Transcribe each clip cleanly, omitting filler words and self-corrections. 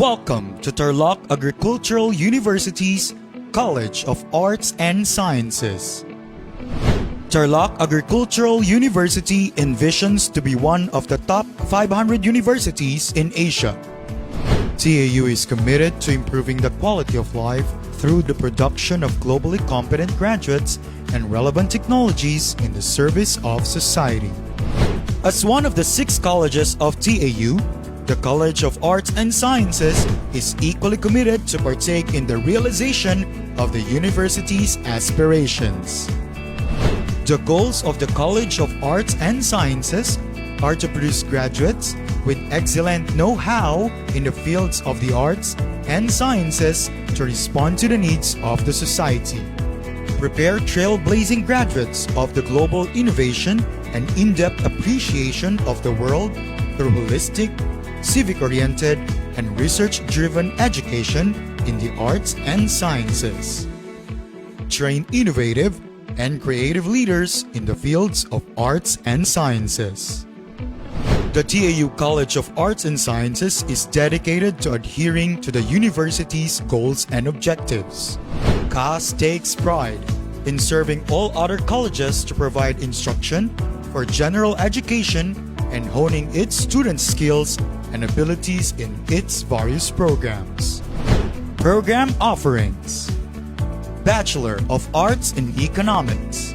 Welcome to Tarlac Agricultural University's College of Arts and Sciences. Tarlac Agricultural University envisions to be one of the top 500 universities in Asia. TAU is committed to improving the quality of life through the production of globally competent graduates and relevant technologies in the service of society. As one of the 6 colleges of TAU, the College of Arts and Sciences is equally committed to partake in the realization of the university's aspirations. The goals of the College of Arts and Sciences are to produce graduates with excellent know-how in the fields of the arts and sciences to respond to the needs of the society. Prepare trailblazing graduates of the global innovation and in-depth appreciation of the world through holistic, civic-oriented, and research-driven education in the arts and sciences. Train innovative and creative leaders in the fields of arts and sciences. The TAU College of Arts and Sciences is dedicated to adhering to the university's goals and objectives. CAS takes pride in serving all other colleges to provide instruction for general education and honing its students' skills and abilities in its various programs. Program offerings: Bachelor of Arts in Economics,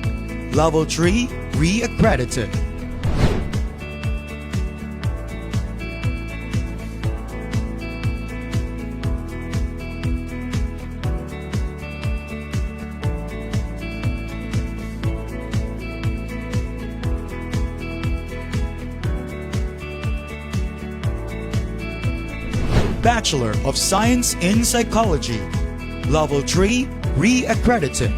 Level 3 re-accredited. Bachelor of Science in Psychology, Level 3 re-accredited.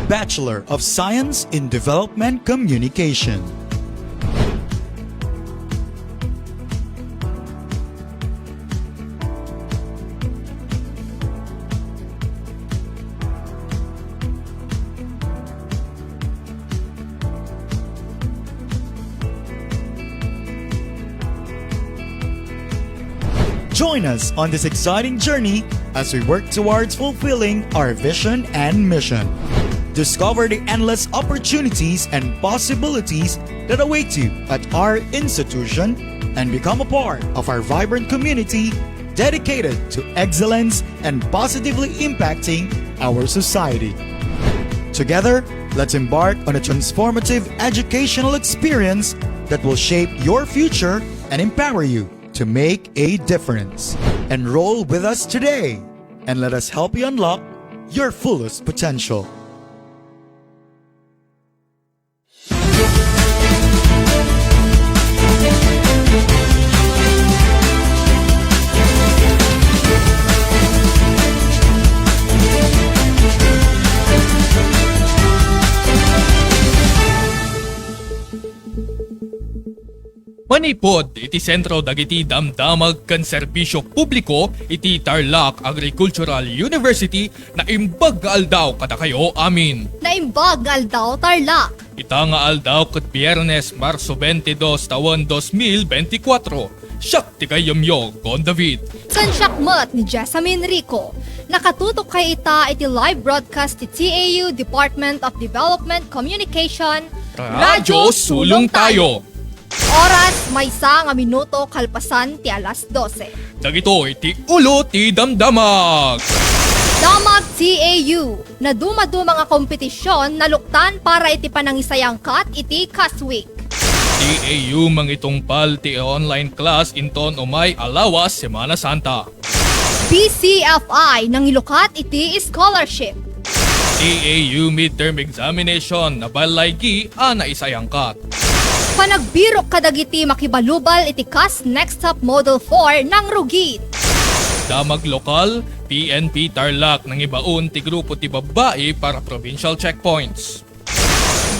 Bachelor of Science in Development Communication. Join us on this exciting journey as we work towards fulfilling our vision and mission. Discover the endless opportunities and possibilities that await you at our institution and become a part of our vibrant community dedicated to excellence and positively impacting our society. Together, let's embark on a transformative educational experience that will shape your future and empower you to make a difference. Enroll with us today and let us help you unlock your fullest potential. Manipod, iti sentro dagiti damdamag kan serbisyo publiko iti Tarlac Agricultural University na imbag nga aldaw kada kayo amin. Naimbag nga aldaw Tarlac. Ita nga aldaw kat Biyernes, Marso 22, taon 2024. Siyak ti kayomyo, Gon David. San siyakmat ni Jessamine Rico. Nakatutok kay ita iti live broadcast ti TAU Department of Development Communication. Radyo Sulong Tayo. Oras may nga minuto kalpasan ti alas 12. Dagito iti ulo ti damdamag. Damag TAU na dumadu mga kompetisyon na luktan para iti panangisayangkat iti CAS Week. TAU mangitungpal ti online class inton umay alawas Semana Santa. BCFI nang ilukat iti scholarship. TAU midterm examination na balaygi ana isayangkat. Panagbirok kadagiti makibalubal iti CAS Next Up Model 4 ng Rugit. Damag lokal, PNP Tarlac nang ibaon ti grupo ti babae para provincial checkpoints.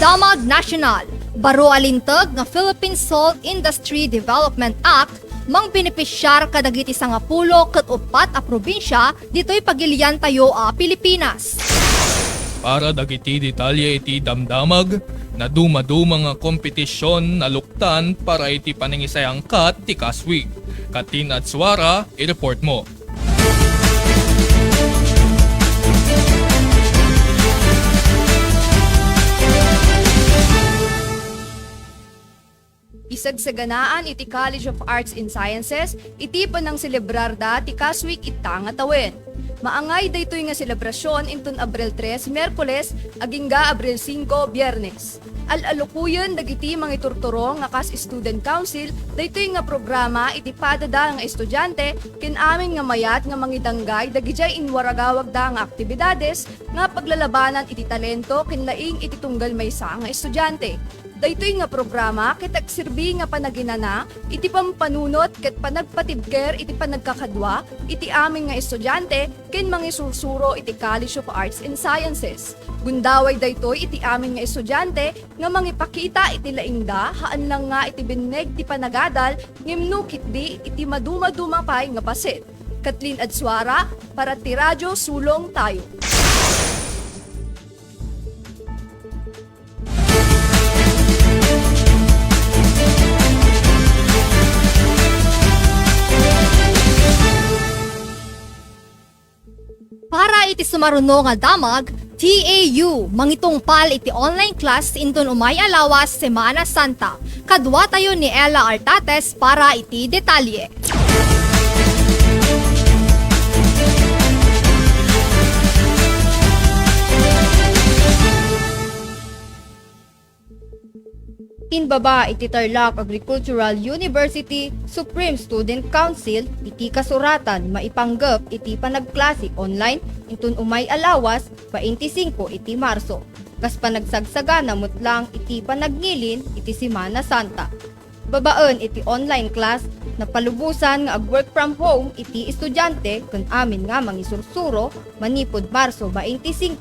Damag National, baro alintag nga Philippine Salt Industry Development Act mang benepisyar kadagiti 10 ket 4 a probinsya ditoy pagilian tayo a Pilipinas. Para dagiti detalye iti damdamag na dumaduma nga kompetisyon na luktan para iti paningisayang kat ti Kaswig. Katin at Suara, i-report mo. Isag sa ganaan iti College of Arts and Sciences, iti panang selebrar da ti Kaswig ita nga tawen. Maangay daytoy nga selebrasyon inton Abril 3, Miyerkules, agingga Abril 5, Biyernes. Al-alukuyen dagiti mga iturturo nga kas Student Council, daytoy nga programa iti padada nga estudyante ken amin nga mayat nga mangidanggay dagijay inwaragawag da nga aktibidades nga paglalabanan iti talento ken laing iti tunggal maysa nga estudyante. Daytoy nga programa ket agsirbi nga panaginana iti pampanunot ket panagpatibker iti panagkakadwa iti aming nga estudyante ken mangisursuro iti College of Arts and Sciences. Gundaway daytoy iti aming nga estudyante nga mangipakita iti laingda haan lang nga iti binneg ti panagadal ngimno kitdi iti maduma-duma pay nga paset. Kathleen Adsuara para ti Radyo Sulong Tayo. Para iti sumaruno nga damag, TAU mangitungpal iti online class inton umay alawas Semana Santa. Kadwa tayo ni Ella Artates para iti detalye. Inbaba iti Tarlac Agricultural University Supreme Student Council iti kasuratan maipanggep iti panagklase online intun umay alawas 25 iti Marso. Kas panagsagsagana mutlang iti panagnilin iti Semana Santa. Babaen iti online class na palubusan nga ag-work from home iti estudyante ken amin nga mangisursuro manipod Marso 25,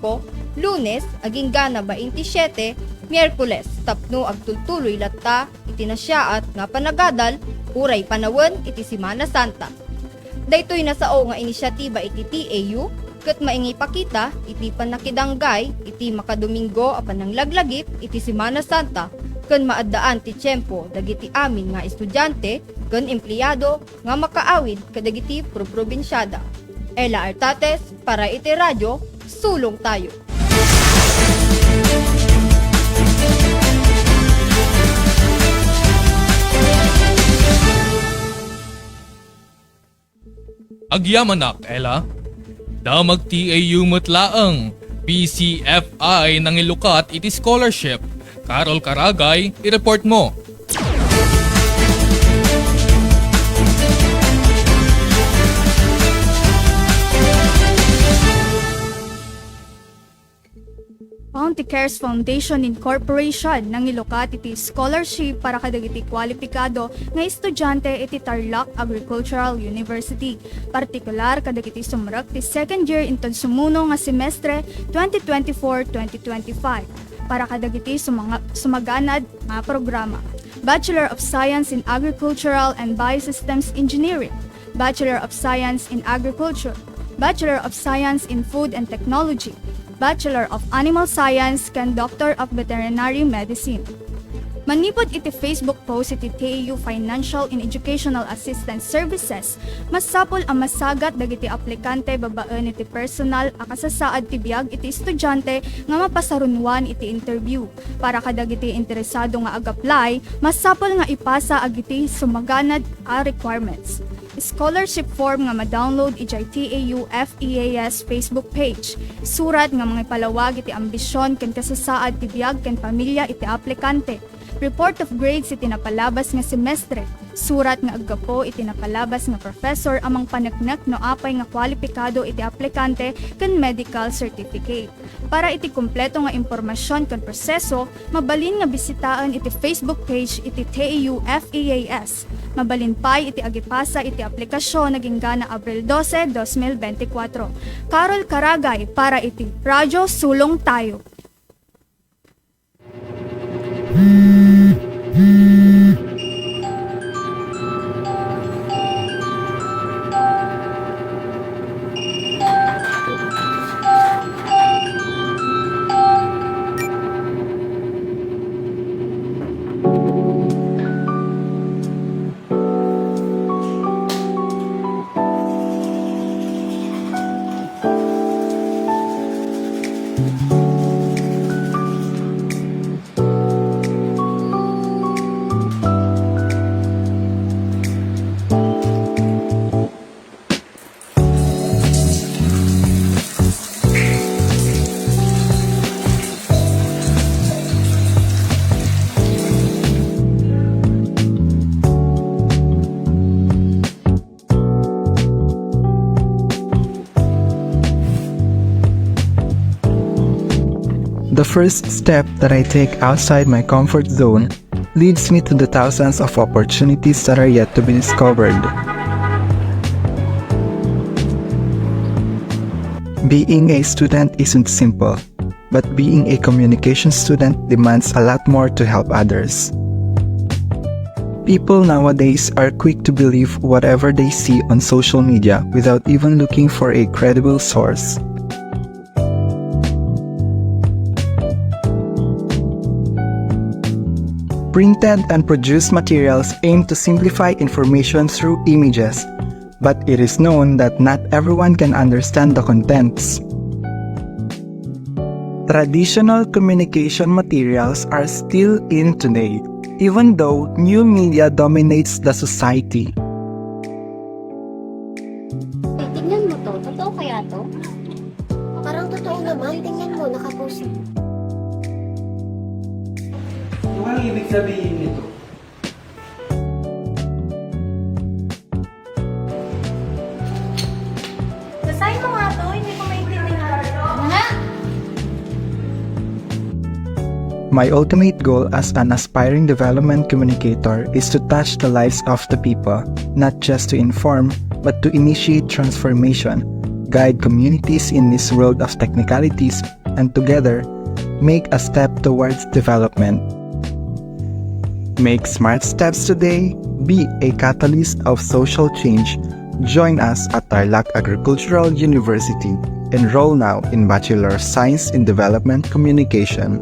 Lunes aging gana 27, Miyerkules, tapno agtultuloy latta, iti nasyaat nga panagadal, uray panawen iti Semana Santa. Daytoy nasao nga inisyatiba iti TAU, ket maingi pakita iti panakidanggay, iti makadomingo a pananglaglagip iti Semana Santa, ken maaddaan ti tiyempo dagiti amin nga estudyante, ken empleyado nga makaawid kadagiti probinsyada. Ella Artates para iti Radyo Sulong Tayo. Agyamanak, Ella. Damag TAU mutlaang PCFI nang ilukat iti scholarship. Carol Karagay, i-report mo. Bounty Cares Foundation Incorporation nang ilukat iti scholarship para kadagiti kwalipikado nga estudyante iti Tarlac Agricultural University. Partikular kadagiti sumrek ti second year inton sumuno nga semestre 2024-2025 para kadagiti sumaganad nga programa. Bachelor of Science in Agricultural and Biosystems Engineering, Bachelor of Science in Agriculture, Bachelor of Science in Food and Technology, Bachelor of Animal Science ken Doctor of Veterinary Medicine. Manipod iti Facebook post iti TAU Financial and Educational Assistance Services, masapol ang masagat dagiti aplikante babaen iti personal a kasasaad ti biag iti estudyante nga mapasarunwan iti interview. Para kadagiti interesado nga ag-apply, masapol nga ipasa agiti sumaganad a requirements. Scholarship form nga ma-download ijay TAU FEAS Facebook page. Surat nga mga palawag iti ambisyon ken kasasaad ti biag ken pamilya iti aplikante. Report of grades iti napalabas nga semestre. Surat nga aggapo iti napalabas nga professor amang paneknek no apay nga kwalipikado iti aplikante ken medical certificate. Para iti kumpleto nga impormasyon ken proseso, mabalin nga bisitaan iti Facebook page iti TAU FEAS. Mabalin pay iti agipasa iti aplikasyon naging gana Abril 12, 2024. Carol Karagay para iti Radyo Sulong Tayo. The first step that I take outside my comfort zone leads me to the thousands of opportunities that are yet to be discovered. Being a student isn't simple, but being a communication student demands a lot more to help others. People nowadays are quick to believe whatever they see on social media without even looking for a credible source. Printed and produced materials aim to simplify information through images, but it is known that not everyone can understand the contents. Traditional communication materials are still in today, even though new media dominates the society. Tingnan mo to. Totoo kaya to? Parang totoo naman. Tingnan mo, nakapost. Ano ang ibig sabihin nito? Basahin mo nga to. Hindi ko maintindihan. Nga? My ultimate goal as an aspiring development communicator is to touch the lives of the people, not just to inform, but to initiate transformation, guide communities in this world of technicalities, and together, make a step towards development. Make smart steps today, be a catalyst of social change. Join us at Tarlac Agricultural University. Enroll now in Bachelor of Science in Development Communication.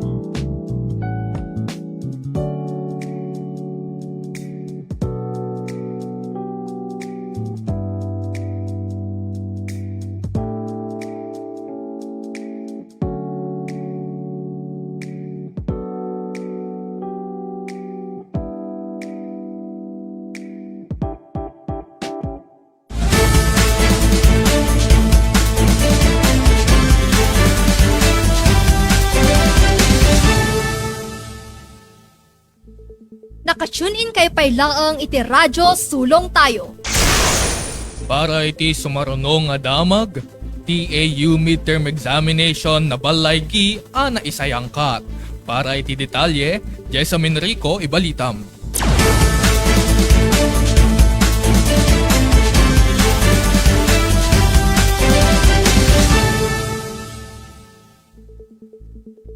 Naka-tune in kay Pailaang iti radyo sulong tayo. Para iti sumarunong nga damag, TAU midterm examination na balay ki ana isayangkat. Para iti detalye, Jessamine Rico ibalitam.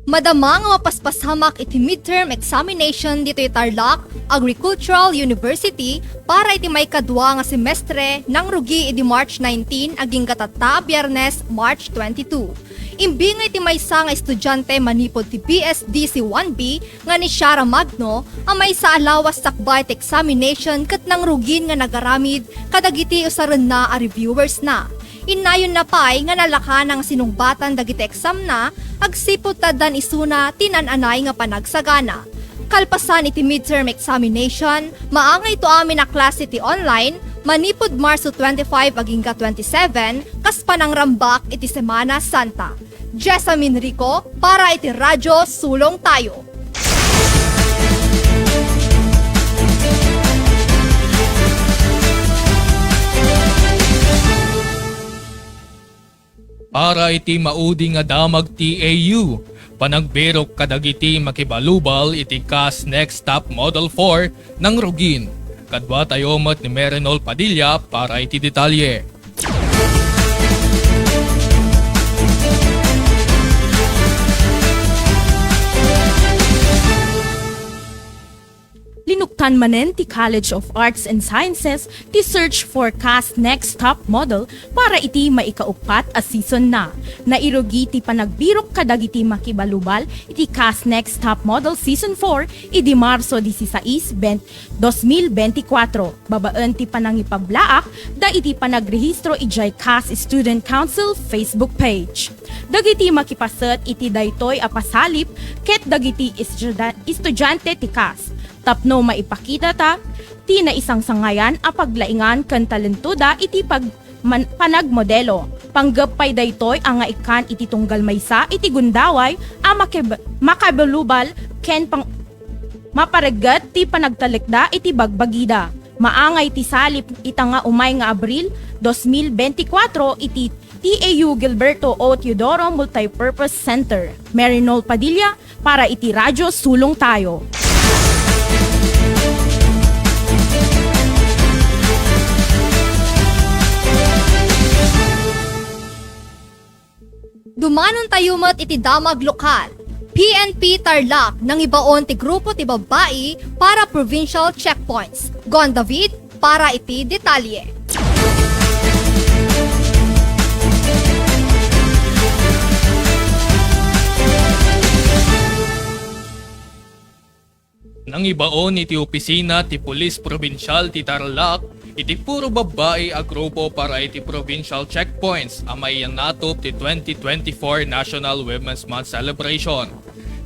Madama nga mapaspasamak iti midterm examination dito iti Tarlac Agricultural University para iti may kadwa nga semestre nang rugi iti March 19 aging katata Biyernes March 22. Imbi nga iti maysa nga estudyante manipod ti BSDC 1B nga ni Shara Magno ang may sa alawas sakbay ti examination ket nang rugin nga nagaramid kadagiti usaran na a reviewers na. Inayon na pay nga nalaka ng sinungbatan dagiti exam na agsipot tadan isuna tinananay nga panagsagana. Kalpasan iti midterm examination, maangay to amin na klase ti online, manipod Marso 25 aging ka 27, kas panangrambak iti Semana Santa. Jessamine Rico para iti radyo sulong tayo. Para iti maudi nga damag TAU, panagberok kadagiti makibalubal iti CAS Next Stop Model 4 ng Rugin. Kadwa tayo mat ni Merenol Padilla para iti detalye. Linuktan manen ti College of Arts and Sciences ti search for CAS Next Top Model para iti maikaupat a season na. Nairugi ti panagbirok kadagiti makibalubal iti CAS Next Top Model Season 4 idi Marso 16, 2024. Babaan ti panangipablaak da iti panagrehistro ijay CAS Student Council Facebook page. Dagiti makipasat iti daytoy a pasalip ket dagiti estudyante ti CAS. Tapno maipakita ta, ti na isang sangayan a paglaingan kan talentuda iti panagmodelo. Panggapay daytoy ang nga ikan iti tunggal maysa iti gundaway a makabalubal ken maparegat ti panagtalikda iti bagbagida. Maangay ti salip ita nga umay nga Abril 2024 iti TAU Gilberto O. Teodoro Multipurpose Center. Merinol Padilla para iti Radyo Sulong Tayo. Dumanon tayo mat iti damag lokal. PNP Tarlac nang ibaon ti grupo ti babae para provincial checkpoints. Gon David para iti detalye. Nang ibaon iti opisina ti Pulis Probinsyal ti Tarlac, iti puro babae a grupo para iti provincial checkpoints amay yang natop ti 2024 National Women's Month Celebration.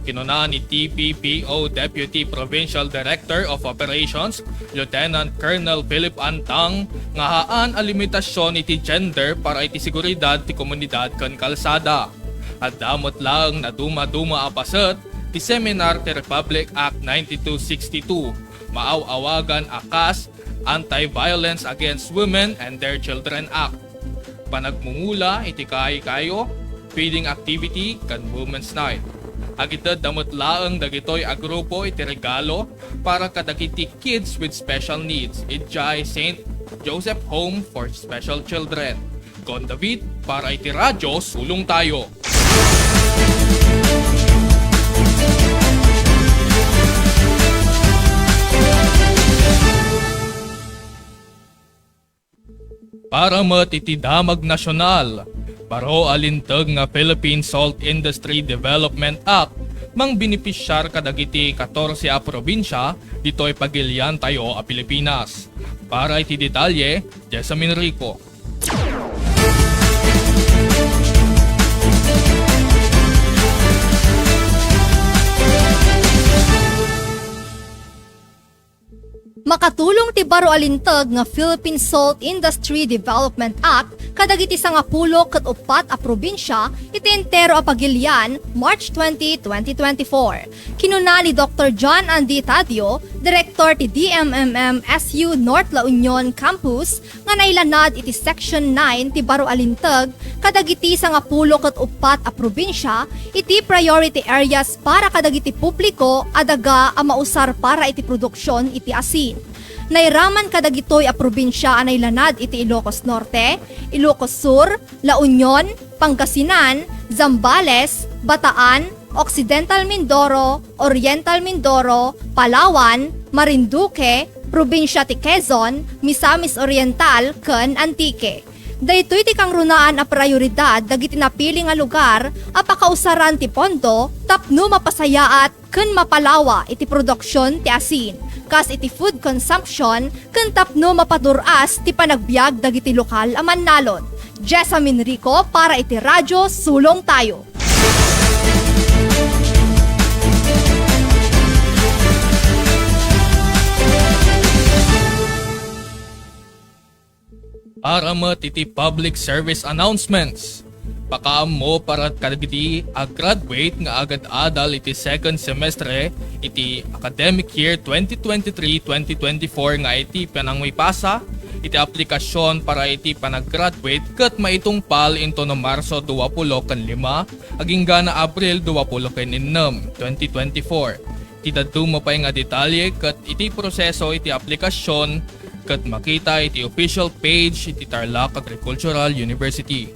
Kinunaan ni TPPO Deputy Provincial Director of Operations, Lieutenant Colonel Philip Antang, nga haan a limitasyon iti gender para iti seguridad ti komunidad ken kalsada. At damot lang na duma-duma apaset ti seminar ti Republic Act 9262, maaw-awagan akas Anti-Violence Against Women and Their Children Act. Panagmumula iti kayo, feeding activity kan Women's Night. Agitad damot laeng dagitoy a grupo iti regalo para kadagiti kids with special needs. Ijay St. Joseph Home for Special Children. Gon David para iti Radyo Sulong Tayo. Para iti damag nasyonal, baro alintag nga Philippine Salt Industry Development Act, mang binipisyar kadagiti 14 a probinsya, dito'y pagilian tayo a Pilipinas. Para iti detalye, Jessamine Rico. Makatulong ti baro alintag nga Philippine Salt Industry Development Act kadagiti 10 ket 4 a probinsya iti entero a pagilian March 20, 2024. Kinuna ni Dr. John Andy Tadio, Director ti DMMM SU North La Union Campus, nga nailanad iti Section 9 ti baro alintag kadagiti 10 ket 4 a probinsya iti priority areas para kadagiti publiko adaga a mausar para iti produksyon iti asin. Nairaman kadagitoy a probinsya anay lanad iti Ilocos Norte, Ilocos Sur, La Union, Pangasinan, Zambales, Bataan, Occidental Mindoro, Oriental Mindoro, Palawan, Marinduque, probinsya ti Quezon, Misamis Oriental, ken Antique. Daytoy ti kang runaan a prioridad dagiti napili nga lugar a pakausaran ti pondo tapno mapasayaat ken mapalawa iti produksyon ti asin. Kas iti food consumption ken tapno mapaduras ti panagbiag dagiti lokal a mannalon. Jessamine Rico para iti Radyo Sulong Tayo. Para iti public service announcements. Pakaam mo para kadagiti a graduate nga agad-adal iti second semestre iti academic year 2023-2024 nga iti panangmaypasa iti aplikasyon para iti panag-graduate ket maitungpal into no Marso 25 agingga na Abril 26 2024. Tidaduma pa nga detalye ket iti proseso iti aplikasyon ket makita iti official page iti Tarlac Agricultural University.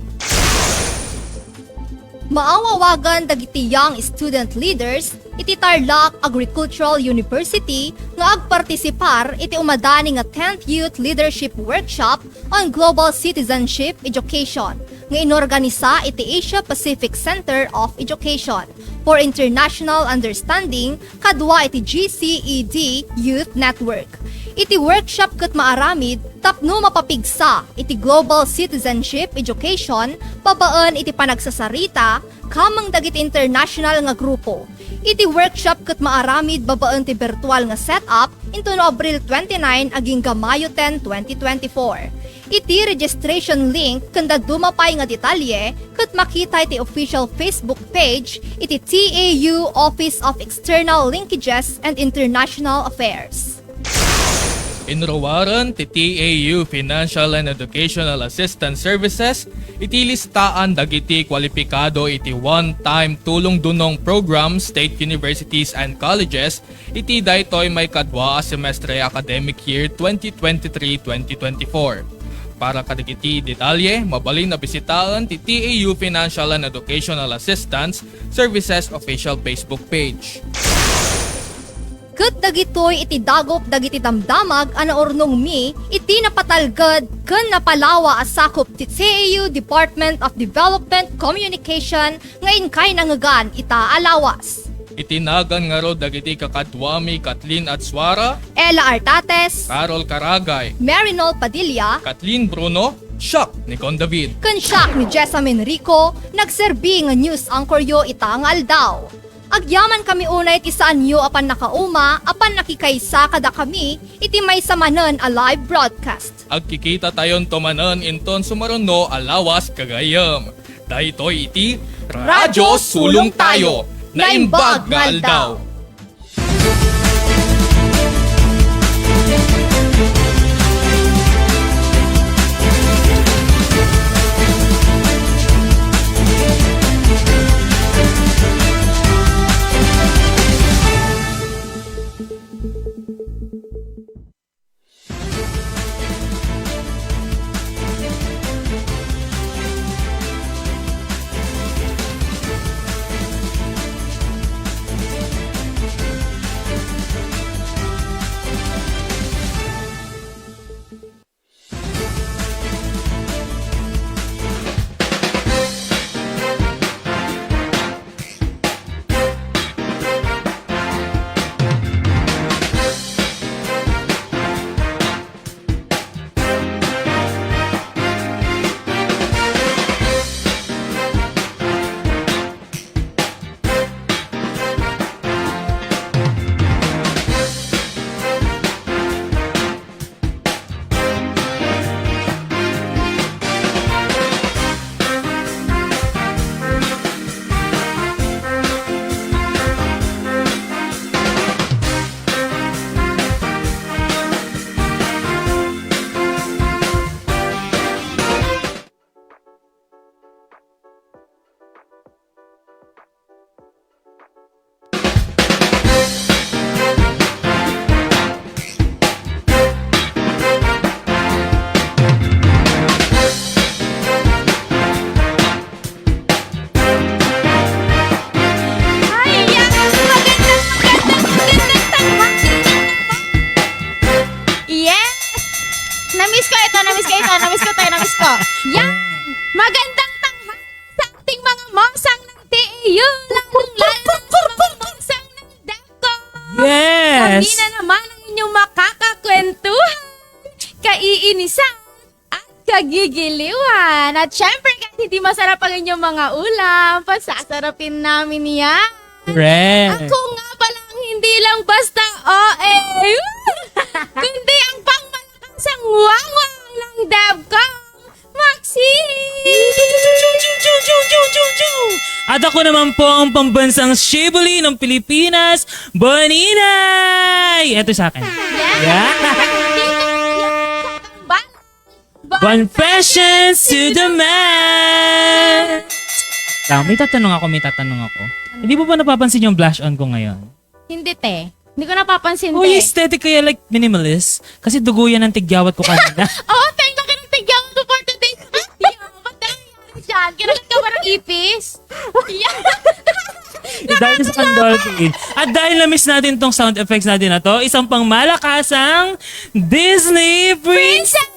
Maawawagan dagiti young student leaders iti Tarlac Agricultural University nga agpartisipar iti umadani nga 10th Youth Leadership Workshop on Global Citizenship Education nga inorganisa iti Asia Pacific Center of Education for International Understanding kadwa iti GCED Youth Network. Iti workshop ket maaramid tapno mapapigsa iti global citizenship education babaan iti panagsasarita kamang dagiti international nga grupo. Iti workshop ket maaramid babaan ti virtual nga setup into no Abril 29 aging Mayo 10, 2024. Iti registration link kanda dumapay nga detalye ket makita iti official Facebook page iti TAU Office of External Linkages and International Affairs. Inruwaran ti TAU Financial and Educational Assistance Services iti listaan dagiti kwalipikado iti one-time tulong dunong program state universities and colleges iti daytoy may kadwa a semestre academic year 2023-2024. Para kadagiti detalye, mabalin na bisitahan ti TAU Financial and Educational Assistance Services official Facebook page. Ket dagitoy iti dagop dagiti damdamag ana ornong mi iti napatalged ken napalawa a sakop ti TAU Department of Development Communication nga inkay nangagan ita alawas. Itinagan nga ro dagiti kakadwami Kathleen Atswara, Ella Artates, Carol Caragay, Marinol Padilla, Kathleen Bruno, Shock ni Con David. ken siak ni Jessamine Rico nagserbi nga news anchor yo ita nga aldaw. Agyaman kami unay ti saan yo apan nakauma apan nakikaysa kada kami iti may samanen a live broadcast. Agkikita tayon tumanan inton sumaruno alawas kagayam. Daytoy iti Radyo Sulong Tayo, naimbag nga aldaw. Namiss ko. Yan! Magandang tanghali sa ating mga mosang ng TAU, lalong-lalo sa mga mosang ng DEFCO. Yes! Kami na naman ang inyong makakakwentuhan, kaiinisan, at kagigiliwan. At syempre, kahit hindi masarap ang inyong mga ulam, pasasarapin namin yan. Correct. Ako nga palang hindi lang basta OA, kundi ang pangmalakasang wawang ng DEFCO, Maxine! At ako naman po ang pambansang Shibuli ng Pilipinas, Boninay! Ito sa akin. Yeah. Confessions to the man! May tatanong ako. Hindi mo ba napapansin yung blush on ko ngayon? Hindi, te. Hindi ko napapansin, Oh, te. aesthetic kaya like minimalist? Kasi dugo yan ng tigyawat ko kanina. Oh, thank you ka ng tigyan mo for today's video. Ba't nangyayari dyan? Kinagat ka ba ng ipis? Yeah. Dahil sa Dolphin. At dahil na-miss natin tong sound effects natin na to, isang pang malakasang Disney Princess!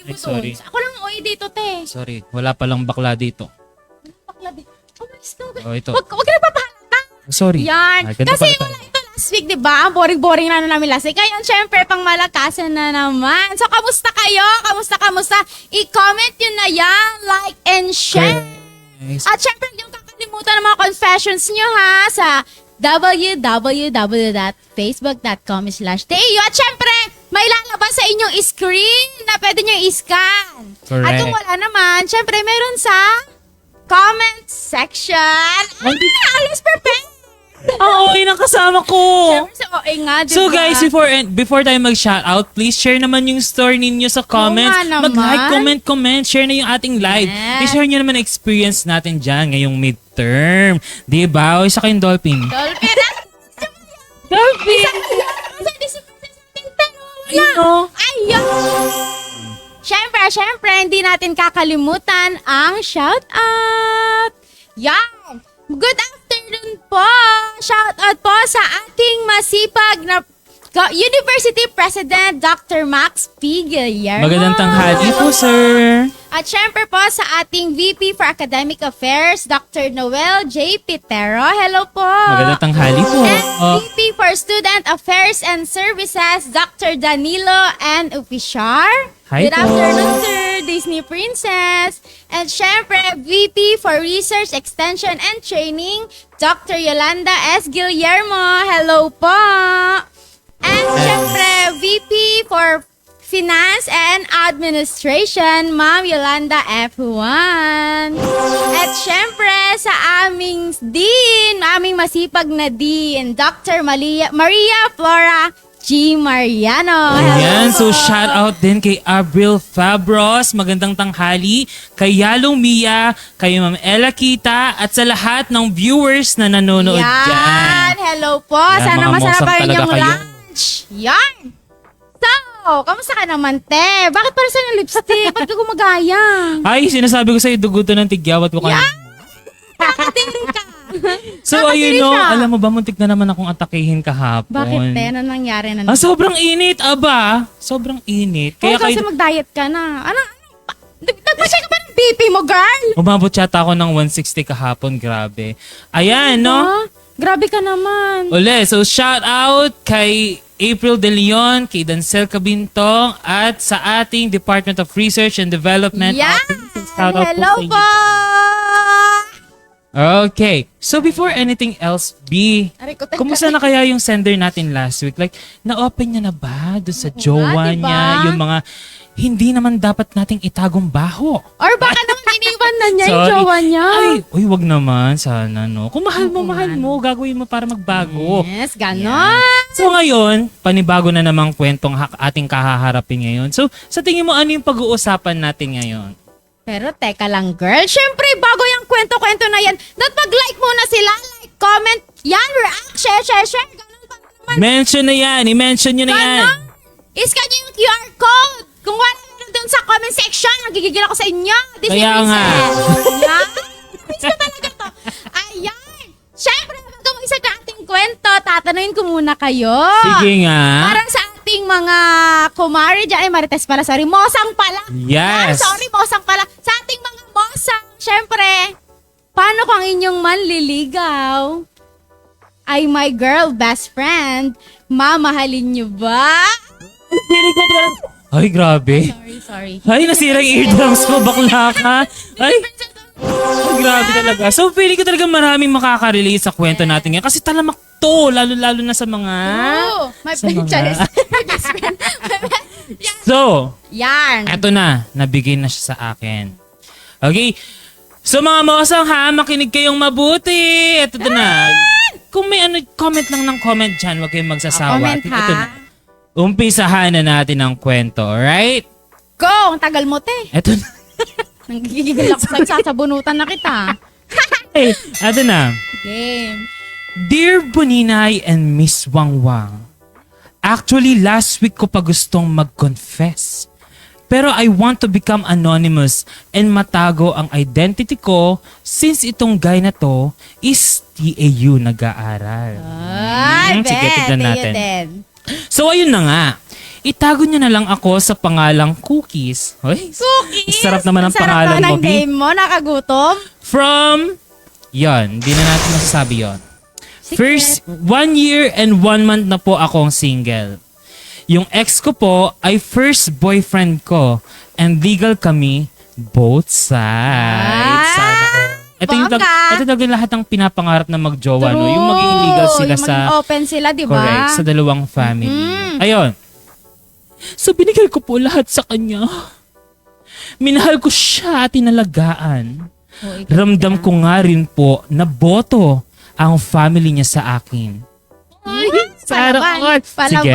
Ay, sorry. Ako lang OA dito, te. Sorry, wala palang bakla dito. Bakla dito. Oh, my God. Oh, ito. Huwag ka nagpapahalata. Sorry. Yan. Ah, ganito Kasi pala wala ito last week, di ba? Ang boring-boring na namin last week. Ngayon, syempre, pang malakasan na naman. So, kamusta kayo? Kamusta? I-comment yun na yan. Like and share. Nice. At syempre, hindi yung kakalimutan ng mga confessions nyo ha sa www.facebook.com/TAU. At syempre, may lalabas sa inyong screen na pwede nyo i-scan. Correct. At kung wala naman, syempre, meron sa comment section. Always prepared. Ang okay na ang kasama ko. Siyempre sa OA nga, diba? So guys, before tayo mag-shoutout, please share naman yung story ninyo sa comments. nga naman. Mag-like, comment, share na yung ating live. Yes. I-share nyo naman ang experience natin dyan ngayong midterm. Diba? O isa kayong dolphin. Dolphin! Dolphin! Ayun. Ayun! Siyempre, hindi natin kakalimutan ang shoutout. Yan! Good afternoon po! Shoutout po sa ating masipag na University President Dr. Max P. Guillermo. Magandang tanghali po, sir. At syempre po sa ating VP for Academic Affairs, Dr. Noel J. Pitero. Hello po. Magandang tanghali po. And VP for Student Affairs and Services, Dr. Danilo N. Upishar. Hi Good po. afternoon, sir. Disney Princess. And syempre, VP for Research Extension and Training, Dr. Yolanda S. Guillermo. Hello po. And syempre, VP for Finance and Administration, Ma'am Yolanda F1. At syempre, sa aming Dean, aming masipag na Dean, Dr. Maria Flora G. Mariano. Ayan, so shout out din kay Abril Fabros, magandang tanghali, kay Yalong Mia, kay Ma'am Ella Kita, at sa lahat ng viewers na nanonood Yan, dyan. hello po. Yan, Sana mga masarap mosang ang talaga inyong kayo. lunch. Yan. So, kamusta ka naman, te? Bakit para sa yung lipstick? Ba't ka gumagayang? Ay, sinasabi ko sa'yo, dugo to ng tigyawat ko kanina. Nakatindi ka. So ayun Nakatili no, siya. alam mo ba, muntik na naman akong atakihin kahapon. Bakit, te? Ano nangyari na? Sobrang init, aba. Sobrang init. Kaya kasi kayo, mag-diet ka na. Nagpasya ka ba ng BP mo, girl? umabot yata ako ng 160 kahapon, grabe. Ayan, no? Ha? Grabe ka naman. Ule, so shout out kay April De Leon, kay Dancel Cabintong, at sa ating Department of Research and Development. Yan! Shout out Hello sa inyo. po! Okay, so before anything else, B, Aray ko, teka. kumusta na kaya yung sender natin last week? Like, na-open niya na ba doon sa jowa diba? niya? Yung mga hindi naman dapat nating itagong baho. Or baka naman iniwan na niya yung Sorry. jowa niya. Ay, uy, wag naman. Sana, no? Kung mahal mo, gagawin mo para magbago. Yes, ganon. So ngayon, panibago na namang kwentong ating kahaharapin ngayon. So, sa tingin mo, ano yung pag-uusapan natin ngayon? Pero teka lang, girl. Siyempre, bago yung kwento-kwento na yan, mag-like muna sila. Like, comment, yan, react, share. Ganon ba naman? Mention na yan. I-mention nyo na yan. Ganon. Iscan nyo yung QR code. Kung wala meron doon sa comment section, nagigigil ako sa inyo. Disney Kaya nga. Princess. Yan. Miss ko talaga to. Ayan. Siyempre, bago mag-isa ka ating kwento, tatanungin ko muna kayo. Sige nga. Parang sa ating mga kumari dyan, ay Marites pala, sorry, Mosang pala. Yes. Sorry, Mosang pala. Sa ating mga Mosang, syempre, paano kung ang inyong manliligaw ay my girl best friend, mamahalin nyo ba? Ay, grabe. Sorry. Ay, nasira yung eardrums ko. Bakla ka. Ay, grabe talaga. So, feeling ko talaga maraming makaka-relate sa kwento natin ngayon. Kasi talamak to, lalo-lalo na sa mga... Oh, my Sa mga- Charis. best friend. So, Yan. eto na. Nabigay na siya sa akin. Okay. So, mga mosang ha, makinig kayong mabuti. Eto na. Kung may comment lang ng comment dyan, huwag kayong magsasawa. Comment Ito ha. na. Umpisahan na natin ang kwento, alright? Go, ang tagal mo, te. Eto na. Nanggigigil ako sa sasabunutan na kita. Hey, eto na. Game. Dear Boninay and Miss Wangwang, actually last week ko pa gustong mag-confess. Pero I want to become anonymous and matago ang identity ko since itong guy na to is TAU nag-aaral. Ay, Sige, tignan natin. Din. So ayun na nga, itago niya na lang ako sa pangalang Cookies. Hoy, Cookies! sarap naman ang pangalan Sarap mo, ng B. name mo, nakagutom. From, yon, hindi na natin masasabi yon. First, 1 year and 1 month na po akong single. Yung ex ko po ay first boyfriend ko and legal kami both sides. Sana all. Ito yung bongga. ito talaga lahat ng pinapangarap na magjowa, no? Yung maging legal sila yung sa maging open sila, di ba? correct, sa dalawang family. Ayun. So binigay ko po lahat sa kanya. Minahal ko siya at inalagaan. Ramdam ko nga rin po na boto ang family niya sa akin. Sana all. Sige.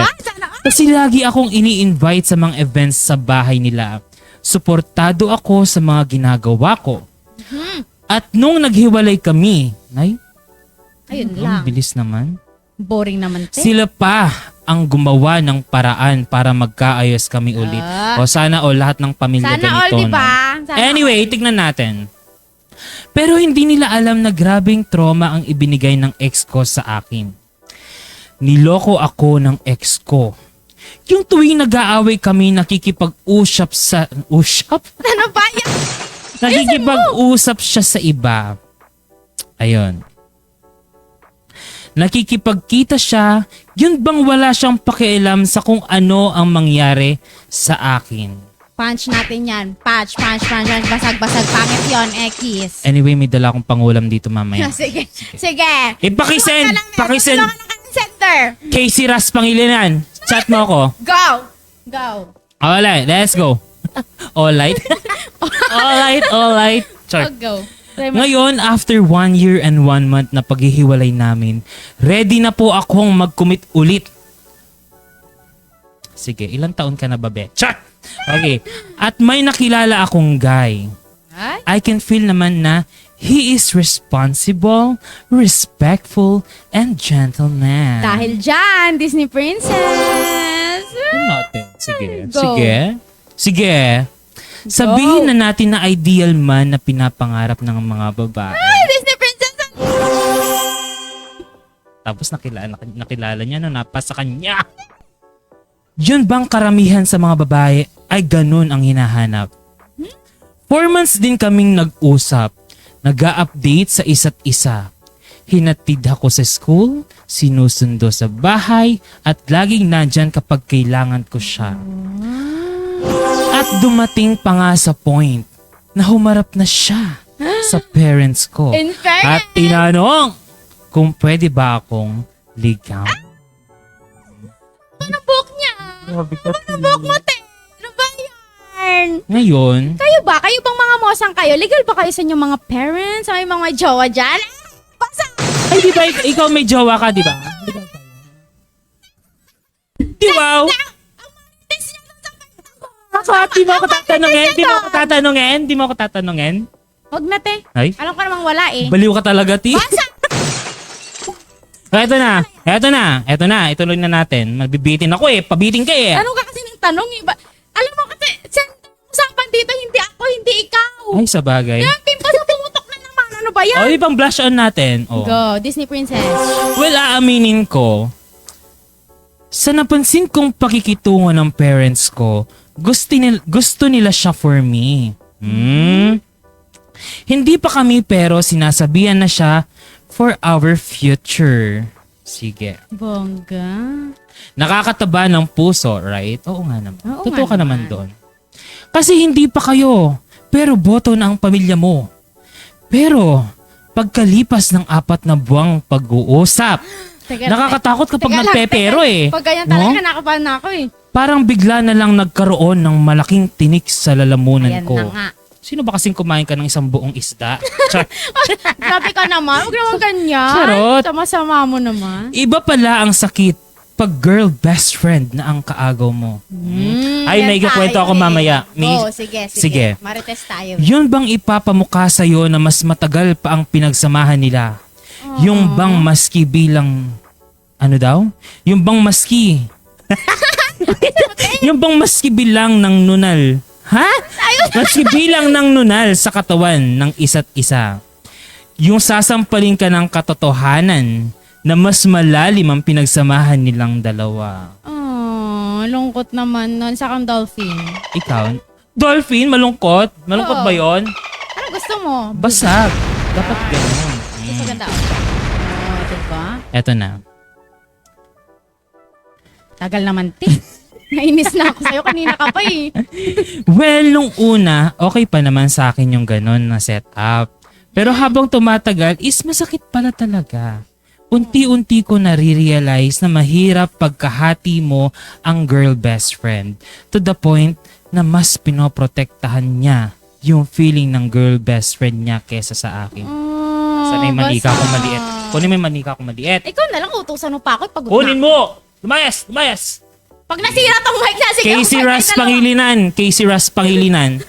Kasi lagi akong ini-invite sa mga events sa bahay nila. Suportado ako sa mga ginagawa ko. At nung naghiwalay kami, Ayun ang lang. bilis naman. Boring naman, te. Sila pa ang gumawa ng paraan para magkaayos kami ulit. O sana all, lahat ng pamilya Sana all, ganito. diba? No? Sana Anyway, tignan natin. Pero hindi nila alam na grabing trauma ang ibinigay ng ex ko sa akin. Niloko ako ng ex ko. Yung tuwing nag-aaway kami, nakikipag-usap sa... Usap? Ano ba yan? Nakikipag-usap siya sa iba. Ayun. Nakikipagkita siya, yun bang wala siyang pakialam sa kung ano ang mangyari sa akin. Punch natin yan. Punch. Basag-basag. Pangit yun, Ekis. Anyway, may dala akong pangulam dito mamaya. Sige. Pakisend! Tulungan ka ng center. Casey Ras Pangilinan. Chat mo ako. Go. Alright, let's go. Alright. Alright. Char. Go. Ngayon, after 1 year and 1 month na paghihiwalay namin, ready na po akong mag-commit ulit. Sige, ilang taon ka na ba, be? Char! Okay. At may nakilala akong guy. I can feel naman na he is responsible, respectful, and gentleman. Dahil dyan, Disney Princess. Tignan natin. Sige. Go. Sige. Sabihin na natin na ideal man na pinapangarap ng mga babae. Disney Princess. Tapos nakilala niya na napasa kanya. Yun bang karamihan sa mga babae ay ganun ang hinahanap? 4 months din kaming nag-usap. Nag-a-update sa isa't isa. Hinatid ako sa school, sinusundo sa bahay, at laging nandyan kapag kailangan ko siya. At dumating pa nga sa point na humarap na siya sa parents ko. In fairness. At tinanong kung pwede ba akong ligaw. Ano buhok niya? Ano buhok mo, te? Ano ba yan? Ngayon, Kayo bang mga mosang kayo? Legal ba kayo sa inyong mga parents? Sa may mga jowa dyan? Basa! ay di ba ikaw may jowa ka, di ba? Di ba? Di mo ako tatanungin? Di mo ako tatanungin? Huwag na, te. Ay, Alam ko namang wala eh. baliw ka talaga, ti. Basa! Eto na. Ituloy na natin. Magbibitin ako eh. Pabitin ka eh. Tanong ka kasi ng tanong eh. Alam mo kasi, usapan dito, hindi ako, hindi ikaw. Ay, sa bagay. Yan, pimpas na pumutok na naman. Ano ba yan? O, di pang blush on natin. O. Go, Disney Princess. Well, aaminin ko, sa napansin kong pakikitungo ng parents ko, gusto nila siya for me. Hindi pa kami pero sinasabihan na siya for our future. Sige. Bongga. Nakakataba ng puso, right? Oo nga naman. Oo Totoo nga ka naman naman. doon. Kasi hindi pa kayo, pero boto na ang pamilya mo. Pero, pagkalipas ng 4 na buwang pag-uusap, nakakatakot kapag nagpepero eh. Pag ganyan No? talaga, nakabahan na ako eh. Parang bigla na lang nagkaroon ng malaking tinik sa lalamunan Ayan ko. na nga. Sino ba kasing kumain ka ng isang buong isda? Char. Grabe ka naman. Huwag naman ganyan. Charot. Sama-sama mo naman. Iba pala ang sakit pag girl best friend na ang kaagaw mo. Ay, may ikakwento ako mamaya. Sige. Marites tayo. Yun bang ipapamukha sa'yo na mas matagal pa ang pinagsamahan nila? Yung bang maski bilang... Ano daw? Yung bang maski... yung bang maski bilang ng nunal? Ha? Maski bilang ng nunal sa katawan ng isa't isa. Yung sasampalin ka ng katotohanan na mas malalim ang pinagsamahan nilang dalawa. Oh, lungkot naman nun. Sa kang dolphin. Ikaw? Dolphin? Malungkot? Malungkot Oo. ba yon? Ano gusto mo? Basag. Dapat ganun. Gusto ganda. Oh, diba? Eto na. Tagal naman, te. Nainis na ako sa'yo. Kanina ka pa eh. Well, nung una, okay pa naman sa akin yung ganun na setup. Pero habang tumatagal, is masakit pala talaga. Unti-unti ko nare-realize na mahirap pagkahati mo ang girl best friend. To the point na mas pinoprotektahan niya yung feeling ng girl best friend niya kesa sa akin. Sanay mali ka kung maliit. Kunin mo yung manika ko maliit. Ikaw na lang, utusan mo pa ako. Pagod Kunin na. mo! Lumayas! Lumayas! Pag nasira tong mic na, sige. Casey Ras Pangilinan. Casey Ras Pangilinan.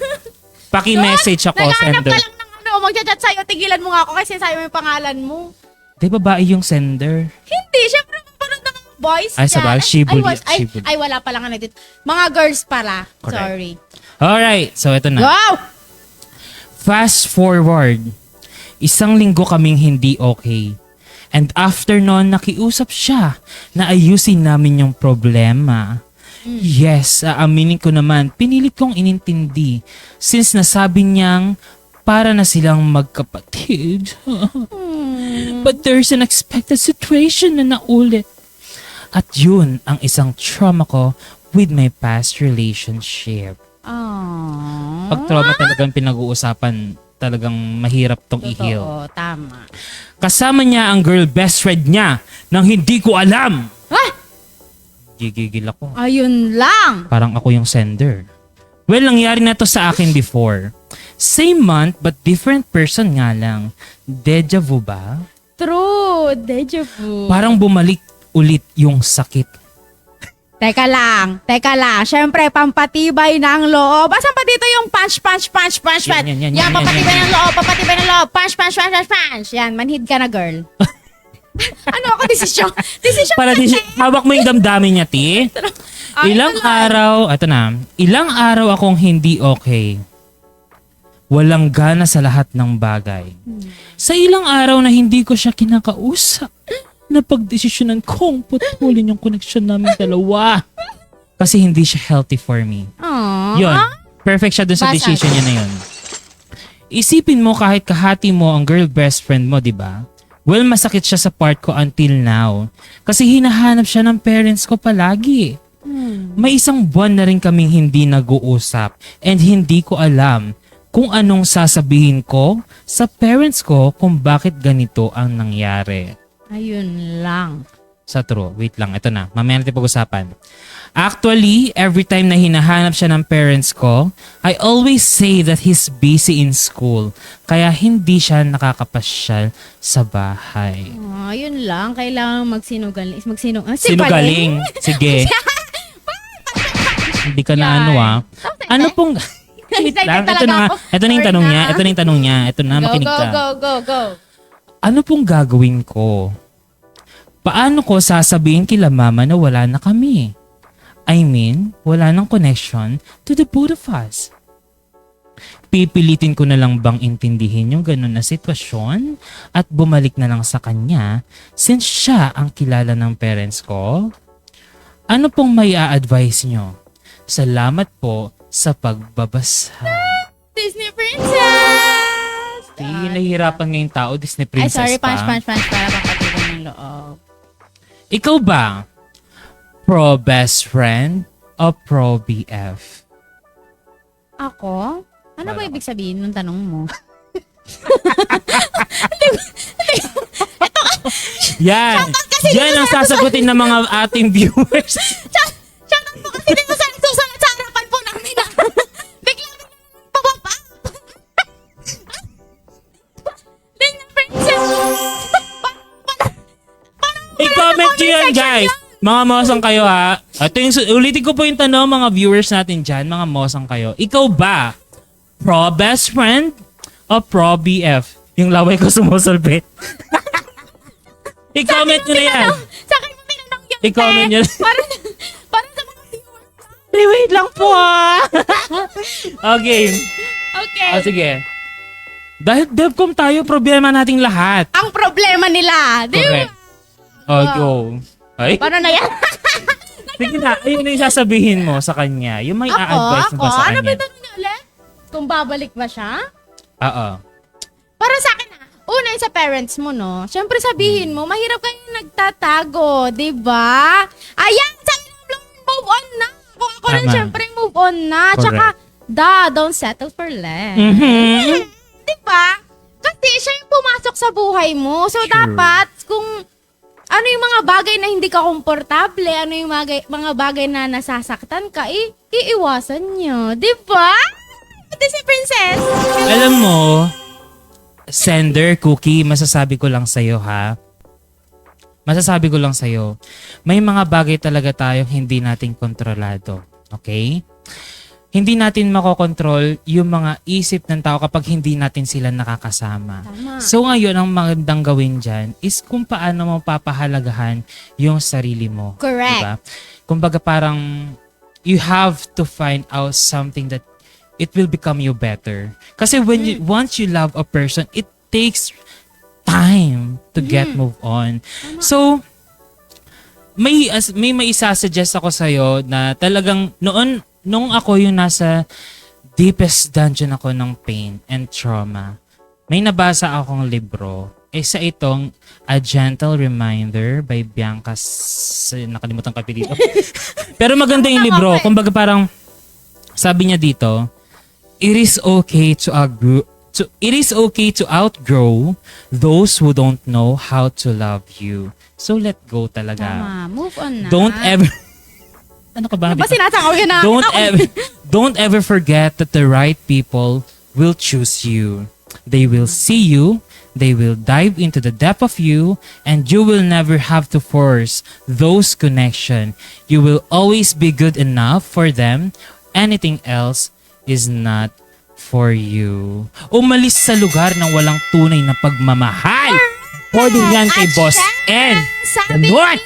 Paki-message ako, Naghahanap sender. ka lang ng magchat-chat sa'yo. Tigilan mo nga ako kasi sa'yo yung pangalan mo. Di babae yung sender. Hindi, syempre mapanood ng mga boys Ay, sabagay, shibuli, shibuli. Ay, wala pala nga na dito. Mga girls pala. Correct. Sorry. Alright, so ito na. Wow! Fast forward. Isang linggo kaming hindi okay. And after nun, nakiusap siya na ayusin namin yung problema. Yes, aaminin ko naman, pinilit kong inintindi since nasabi niyang para na silang magkapatid. But there's an unexpected situation na naulit. At yun ang isang trauma ko with my past relationship. Pag trauma talagang pinag-uusapan, talagang mahirap tong i-heal. Oo, tama. Kasama niya ang girl best friend niya nang hindi ko alam. Ah! Gigigil ako. Ayun lang. Parang ako yung sender. Well, nangyari na to sa akin before. Same month but different person nga lang. Deja vu ba? True. Deja vu. Parang bumalik ulit yung sakit. Teka lang. Siyempre, pampatibay ng loob. Basan pa dito yung punch. Yan, papatibay yan. ng loob. Punch. Yan, manhid ka na, girl. Ano ako, desisyon? Para hawak mo yung damdamin niya, ti. Ilang araw akong hindi okay. Walang gana sa lahat ng bagay. Sa ilang araw na hindi ko siya kinakausap, napagdesisyonan kong putulin yung connection namin dalawa. Kasi hindi siya healthy for me. Aww. Yun. Perfect siya dun sa Basag. decision niya na yun. Isipin mo kahit kahati mo ang girl best friend mo, di ba? Well, masakit siya sa part ko until now. Kasi hinahanap siya ng parents ko palagi. May isang buwan na rin kaming hindi nag-uusap and hindi ko alam kung anong sasabihin ko sa parents ko kung bakit ganito ang nangyari. Ayun lang. Sa true. Wait lang, ito na. Mamaya natin pag-usapan. Actually, every time na hinahanap siya ng parents ko, I always say that he's busy in school. Kaya hindi siya nakakapasyal sa bahay. Ayun lang. Kailangan magsinugaling. Sinugaling. Sige. Hindi ka na Yan. Ano pong... Wait lang. Ito na. Ito na yung tanong niya. Ito na yung tanong niya. Ito na, makinig ka. Go. Ano pong gagawin ko? Paano ko sasabihin kila mama na wala na kami? I mean, wala nang connection to the both of us. Pipilitin ko na lang bang intindihin yung ganun na sitwasyon at bumalik na lang sa kanya since siya ang kilala ng parents ko? Ano pong may a-advise nyo? Salamat po sa pagbabasa. Disney Princess! Nahihirapan ngayong tao, Disney Ay, Princess sorry. pa. Punch. Para mapatibay ng loob. Ikaw ba? Pro best friend o pro BF? Ako? Ano ba ibig sabihin ng tanong mo? Yan. Yan ang sasagutin ng mga ating viewers. Shoutout po kasi dito sa susunod sa harapan po namin. Biglang pababa. Disney Princess! I-comment nyo yan, guys. Mga mosang kayo, ha. Ulitin ko po yung tanong, mga viewers natin dyan. Mga mosang kayo. Ikaw ba? Pro best friend o pro BF? Yung laway ko sumusulbit. I-comment nyo na yan. Sa akin mo tinanong yun, I-comment nyo na. Para sa mga viewers. Wait lang po, ha. Okay. Okay. Sige. Dahil DevCom tayo, problema nating lahat. Ang problema nila. Di ba? Correct. Go. Ay, Paano na yan? sige na. Ayun na yung sasabihin mo sa kanya. Yung may a-advise mo ba sa Ano ba kanya? tanong niya ulit? Kung babalik ba siya? Oo. Para sa akin, una yung sa parents mo, no? Siyempre sabihin mo, mahirap kayong nagtatago, di ba? Ayan, sabi ng move on na. Kung ako rin, Tama. siyempre move on na. Tsaka, don't settle for less. Mhm. Di ba? Kasi siya yung pumasok sa buhay mo. So, dapat, kung ano yung mga bagay na hindi ka komportable, ano yung mga bagay na nasasaktan ka, iiwasan nyo. Di ba? Disney Princess. Alam mo, Sender, Cookie, masasabi ko lang sa'yo, ha? masasabi ko lang sa'yo, may mga bagay talaga tayong hindi natin kontrolado. Okay? Hindi natin makokontrol yung mga isip ng tao kapag hindi natin sila nakakasama. So ngayon, ang magandang gawin dyan is kung paano mo papahalagahan yung sarili mo. Correct. Diba? Kumbaga parang you have to find out something that it will become you better. Kasi when once you love a person, it takes time to get move on. So, may isa-suggest ako sa'yo na talagang nung ako yung nasa deepest dungeon ako ng pain and trauma, may nabasa akong libro. Isa itong A Gentle Reminder by Bianca nakalimutan ko dito. Pero maganda yung libro. Kumbaga parang sabi niya dito, it is okay to outgrow those who don't know how to love you. So let go talaga. Move on na. Don't ever Ano ka ba? Sinasakaw yun na. Don't ever forget that the right people will choose you. They will see you, they will dive into the depth of you, and you will never have to force those connection. You will always be good enough for them. Anything else is not for you. Umalis sa lugar ng walang tunay na pagmamahal. According yan kay Boss N. Sabi Ganon!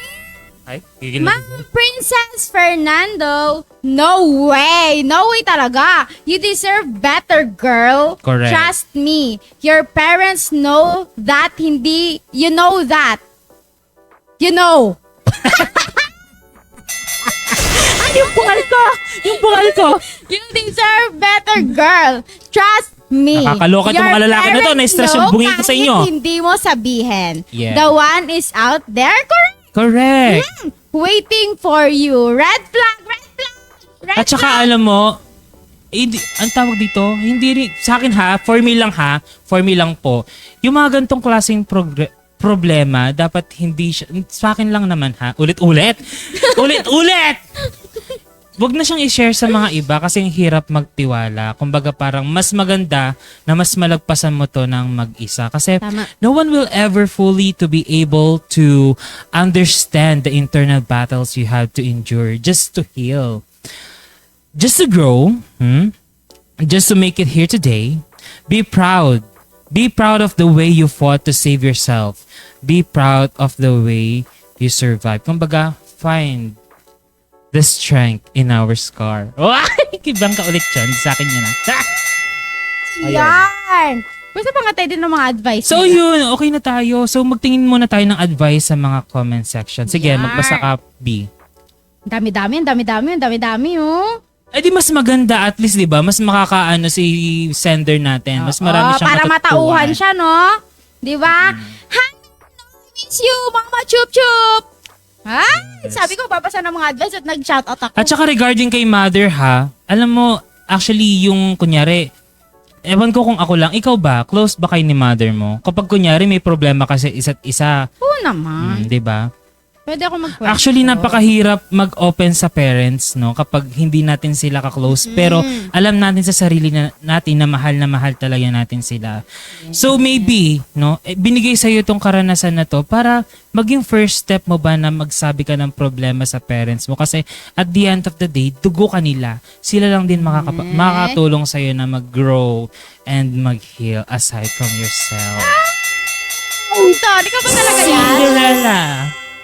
Ay, gigil na. Ma'am Princess Fernando, no way talaga. You deserve better, girl. Correct. Trust me. Your parents know that hindi, you know that. You know. Yung bungal ko. You deserve better, girl. Trust me. Nakakaloka itong mga lalaki na to. Na-stress yung bungin ko sa inyo. Kahit hindi mo sabihin. Yeah. The one is out there, correct? Correct. Waiting for you. Red flag, red flag, red At saka alam mo, ang tawag dito, hindi rin, sa akin for me lang po, yung mga gantong klaseng problema, dapat hindi siya, sa akin lang naman ulit-ulit. Wag na siyang i-share sa mga iba kasi ang hirap magtiwala. Kumbaga parang mas maganda na mas malagpasan mo to ng mag-isa. Kasi Tama. no one will ever fully to be able to understand the internal battles you have to endure just to heal. Just to grow. Just to make it here today. Be proud. Be proud of the way you fought to save yourself. Be proud of the way you survived. Kumbaga, find the strength in our scar. Kibang ka ulit dyan. Sa akin yun. Yan. Gusto pa nga tayo din ng mga advice. So nila. yun, okay na tayo. So magtingin muna tayo ng advice sa mga comment section. Sige, Yan. magbasa ka, B. Dami-dami, oh. Eh di mas maganda at least, di ba? Mas makakaano si sender natin. Mas marami siyang para matutuwa. matauhan siya, no? Di ba? Hi, miss you, Mama Chup Chup. Ay, sabi ko, babasa ng mga advice at nag-shoutout ako. At saka regarding kay mother alam mo, actually yung kunyari, ewan ko kung ako lang, ikaw ba, close ba kay ni mother mo? Kapag kunyari may problema kasi isa't isa, Oo naman. di ba? Pwede ako mag-question. Actually, napakahirap mag-open sa parents, no? Kapag hindi natin sila ka-close. Pero alam natin sa sarili natin na mahal talaga natin sila. So maybe, no? Binigay sa'yo itong karanasan na to para maging first step mo ba na magsabi ka ng problema sa parents mo. Kasi at the end of the day, dugo ka nila. Sila lang din makakatulong sa'yo na mag-grow and mag-heal aside from yourself. Ito, ikaw ba talaga yan? Cinderella.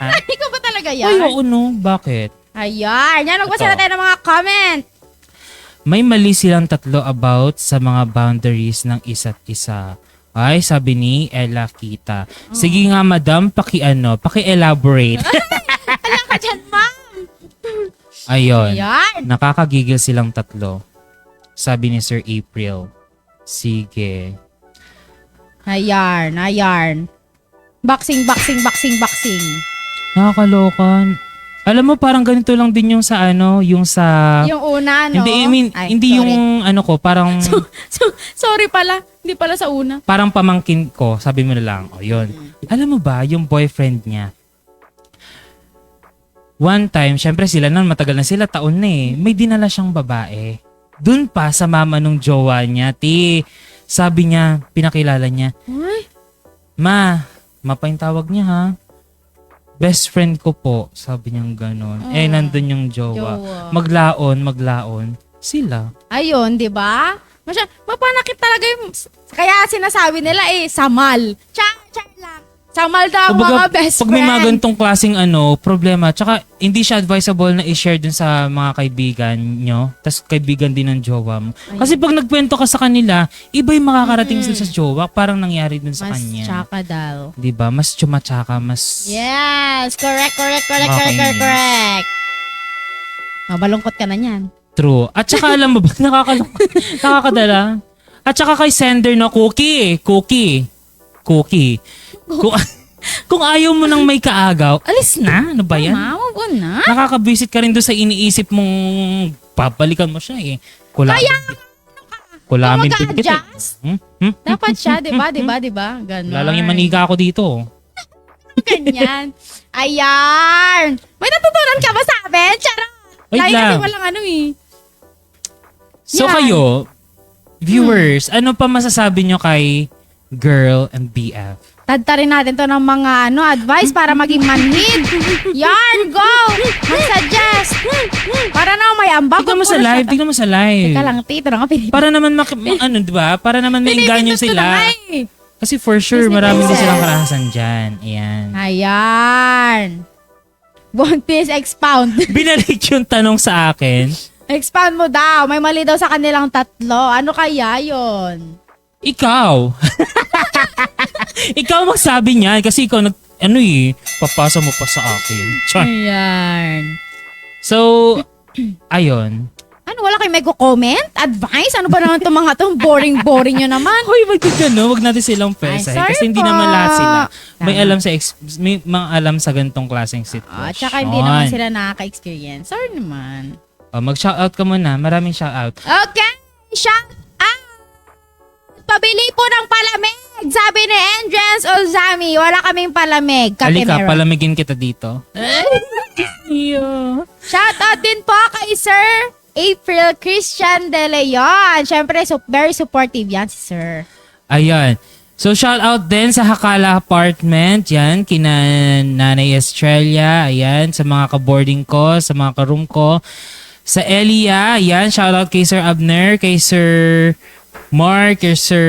Ikaw ba talaga yan? Ay, oo no. Bakit? Ayan, nagbasa na tayo ng mga comment. May mali silang tatlo about sa mga boundaries ng isa't isa. Ay, sabi ni Ella Kita. Sige nga, madam, paki-elaborate. Alam ka dyan, ma'am. Ayun. Ayan. Nakakagigil silang tatlo. Sabi ni Sir April. Sige. Ayan. Boxing. Nakakaloka. Alam mo, parang ganito lang din yung sa yung sa... Yung una, no? Hindi, Ay, hindi sorry. yung parang... Sorry pala. Hindi pala sa una. parang pamangkin ko, sabi mo na lang, yun. Alam mo ba, yung boyfriend niya, one time, syempre sila nun, matagal na sila, taon na may dinala siyang babae. Dun pa sa mama nung jowa niya, sabi niya, pinakilala niya, Ay. Ma pa yung tawag niya ha. best friend ko po, sabi niyang ganon. Nandun yung jowa. Maglaon sila. Ayun, di ba? Mapanakit talaga yung... Kaya sinasabi nila samal. Char lang. Samal daw ang mga best pag friend. may mga ganitong klaseng problema, tsaka hindi siya advisable na i-share dun sa mga kaibigan nyo, tas kaibigan din ng jowa mo. Kasi pag nagkwento ka sa kanila, iba yung makakarating sila sa jowa, parang nangyari dun sa Mas kanya. tsaka daw. Diba? Mas tsumatsaka, mas... Yes! Correct. Okay. Mabalungkot ka na yan. True. At saka alam mo ba, nakakadala. At saka kay sender na Cookie. Kung ayaw mo nang may kaagaw, alis na. Ano ba yan? Wag na. Nakakabisit ka rin doon sa iniisip mong babalikan mo siya eh. Kulamin din kita. Dapat siya, di ba? Ganon. Wala lang yung manika ako dito. Ganyan. Ayan! May natutunan ka ba sa amin? Charot! Wait Dahil lang. kasi walang So Yan. kayo, viewers, ano pa masasabi nyo kay Girl and BF? Tadtarin natin to ng mga advice para maging manhid. Yarn, go! Mag-suggest! Para na may ambag. Tignan mo sa live. Teka lang, tito na nga pinipindot. Para naman, diba? Para naman maingganyo sila. Kasi for sure, marami din silang karahasan dyan. Ayan. Ayan. Bontis, expound. Binalik yung tanong sa akin. Expound mo daw. May mali daw sa kanilang tatlo. Ano kaya yon? Ikaw. Ikaw magsabi niyan kasi ikaw papasa mo pa sa akin. Char. Ayan. So, ayun. Ano, wala kayong may comment? Advice? Ano ba naman itong mga itong boring nyo naman? Hoy, wag wag natin silang pesahin sorry kasi hindi po. naman lahat sila. May Tama. may mga alam sa ganitong klaseng sitwasyon. Tsaka hindi naman sila nakaka-experience. Sorry naman. Mag-shoutout ka muna. Maraming shoutout. Okay, shout out! Pabili po ng palamig! Sabi ni Endrance Olzami, wala kaming palamig. Halika, Meron. palamigin kita dito. Shout out din po kay Sir April Christian De Leon. Siyempre, very supportive yan si Sir. Ayan. So, shout out din sa Hakala Apartment. Yan, kina Nanay Estrella. Ayan, sa mga ka-boarding ko, sa mga ka-room ko. Sa Elia, ayan, shout out kay Sir Abner, kay Sir Mark, kay Sir...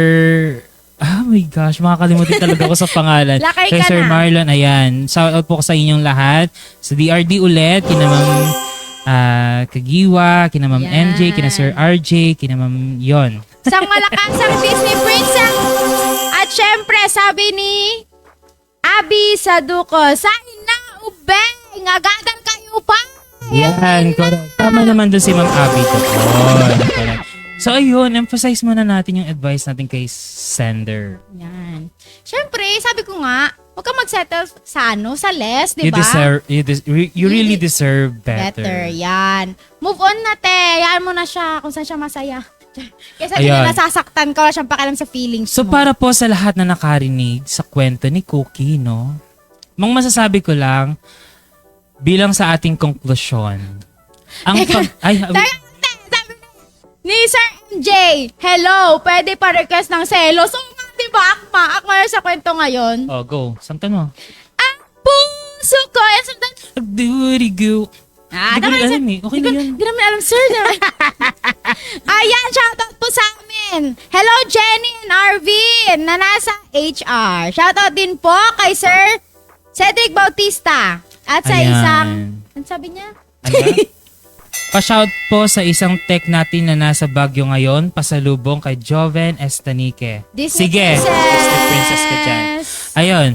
Oh my gosh, makakalimutin talaga ako sa pangalan. Lakay Kay ka Sir na. Marlon, ayan. Shout out po sa inyong lahat. Sa DRD ulit, kina Ma'am Kagiwa, kina Ma'am Yan. MJ, kina Sir RJ, kina Ma'am yon. Sang malakasang Disney Princess. At syempre, sabi ni Abby Saduco, sahin na ubeng, agadan kayo pa. Yan, correct. Tama naman doon si Ma'am Abby. Correct. So ayun, emphasize muna natin yung advice natin kay sender. Yan. Syempre, sabi ko nga, huwag ka mag-settle sa less, di You ba? you really deserve better. Yan. Move on na, te. Yan mo na siya kung saan siya masaya. Kaysa Ayun. hindi nasasaktan ka, wala siyang pakialam sa feelings So mo. para po sa lahat na nakarinig sa kwento ni Cookie, no? Masasabi ko lang, bilang sa ating konklusyon, ang Ni Sir MJ, hello, pwede pa request ng selos. So nga, di ba? Akma na sa kwento ngayon. Oh, go. Samtan mo. Ang puso ko. Agdurigo. Di ko rin alam eh. Okay na yun. Di naman alam, sir. Ayan, shoutout po sa amin. Hello, Jenny and Arvin na nasa HR. Shoutout din po kay Sir Cedric Bautista. At sa Ayan. isang, ano sabi niya? Ano? Pa-shout po sa isang tech natin na nasa Baguio ngayon, pasalubong kay Joven Estanique. Disney Sige, Princess. Disney Princess ka dyan. Ayun.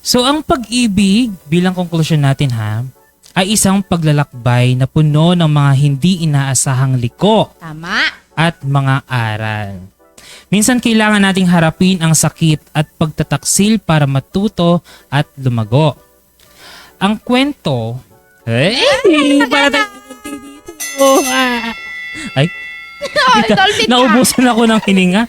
So, ang pag-ibig, bilang konklusyon natin ha, ay isang paglalakbay na puno ng mga hindi inaasahang liko Tama. at mga aral. Minsan kailangan nating harapin ang sakit at pagtataksil para matuto at lumago. Ang kwento, para tayo ay, Dolphin ka. naubusan ako ng hininga.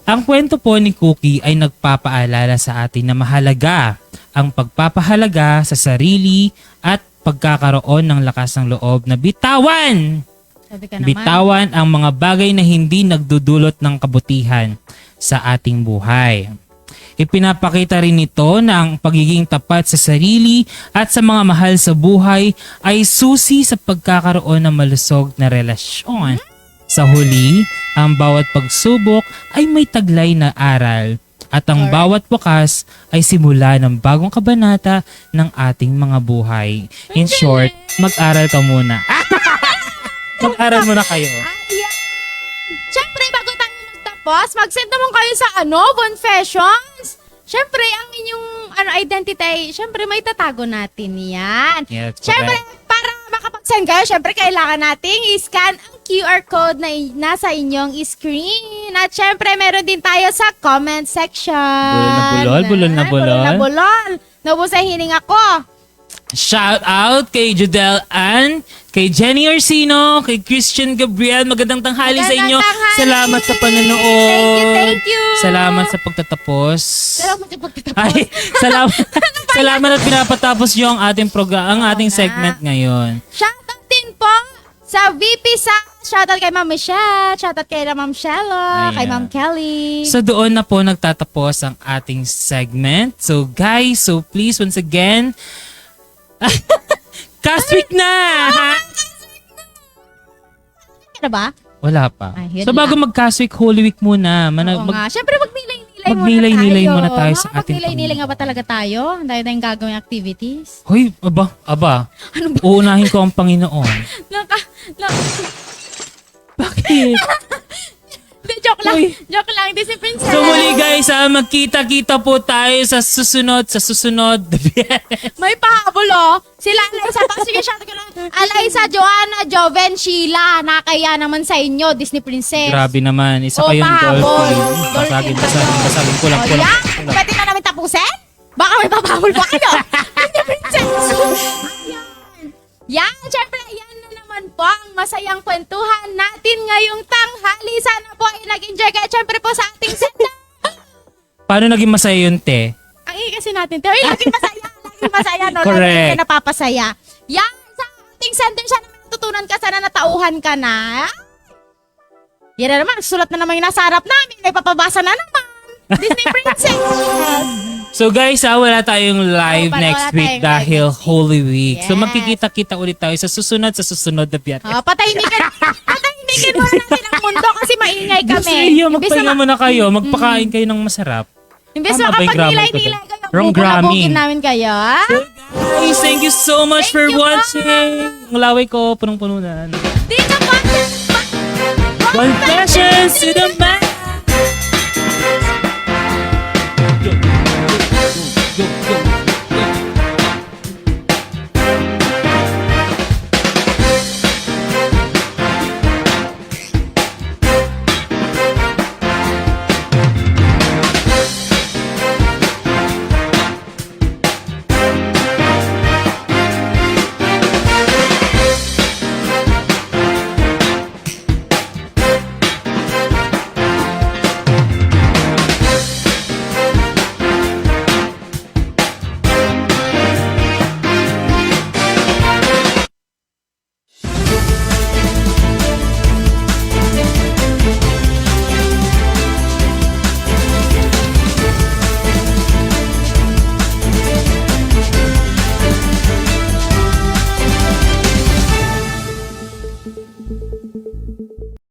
Ang kwento po ni Cookie ay nagpapaalala sa atin na mahalaga ang pagpapahalaga sa sarili at pagkakaroon ng lakas ng loob na bitawan. Sabi ka naman. Bitawan ang mga bagay na hindi nagdudulot ng kabutihan sa ating buhay. Ipinapakita rin nito na ang pagiging tapat sa sarili at sa mga mahal sa buhay ay susi sa pagkakaroon ng malusog na relasyon. Sa huli, ang bawat pagsubok ay may taglay na aral at ang bawat wakas ay simula ng bagong kabanata ng ating mga buhay. In short, mag-aral ka muna. Mag-aral muna kayo. Siyempre, bago tayo magtapos, mag-send naman kayo sa confessions. Siyempre, ang inyong identity, siyempre may tatago natin yan. Yes, Siyempre, para makapag-send kayo, siyempre kailangan nating i-scan ang QR code na nasa inyong screen. At siyempre, meron din tayo sa comment section. Bulol na bulol. Naubos ang hininga ko. Shout out kay Judel Ann, kay Jenny Orsino, kay Christian Gabriel. Magandang tanghali sa inyo. Magandang tanghali. Salamat sa panonood. Thank you. Salamat sa pagtatapos. Salamat sa pagtatapos. Ay, salamat at pinapatapos niyo ang ating ang ating segment ngayon. Shoutout din po sa VP sa shoutout kay Ma'am Michelle, shoutout kay Ma'am Shelo, Ayan. kay Ma'am Kelly. So doon na po nagtatapos ang ating segment. So guys, so please once again, Cast Week na! Ha? Ano ba? Wala pa. Ay, yun So bago mag-Cast Week, Holy Week muna. Oo nga. Siyempre, magnilay-nilay Magnilay-nilay muna muna tayo tayo. sa ating Magnilay-nilay nga ba talaga tayo? Ang dahil tayong gagawing activities. Hoy, aba. Ano ba? Uunahin ko ang Panginoon. Bakit? Joke lang. Uy. Joke lang. Disney Princess. So muli guys, magkita-kita po tayo sa susunod. May pahabol oh. Sila Alaysa. Sige, shout ko lang. Alaysa, Joanna, Joven, Sheila. Nakakaya naman sa inyo, Disney Princess. Grabe naman. Isa Oh, kayong pahabol. dolphin. Dolphin. Basagin. Kulang. Pwede na namin tapusin? Baka may papahabol pa kayo. Disney Princess. Yan, syempre, yan na naman po ang masayang kwentuhan natin ngayong tanghali. Sana po ay nag-enjoy kayo. Syempre po sa ating senda. Paano naging masaya yun, te? Ang kasi natin, Terry, laging masaya, no? Correct. Laging ka napapasaya. Yan, sa ating sender, sana may natutunan ka, sana natauhan ka na. Yan na naman, sulat na naman yung nasa harap namin. May papabasa na naman. Disney Princess. So guys, wala tayong live wala next tayong week live dahil next week. Holy Week. So Yes. magkikita-kita ulit tayo sa susunod na Biyernes. Patahimikin muna natin ang mundo kasi maingay kami. Gusto niyo, magpahinga muna kayo. Magpakain kayo ng masarap. Imbes Tama na ba yung kapag grammar ko nilay-nilay dun? kayo, Wrong gramming. bubulabugin namin kayo. Guys, thank you so much for Thank you, watching. Ang laway ko, punong-puno na. Dito po. Confessions to the man!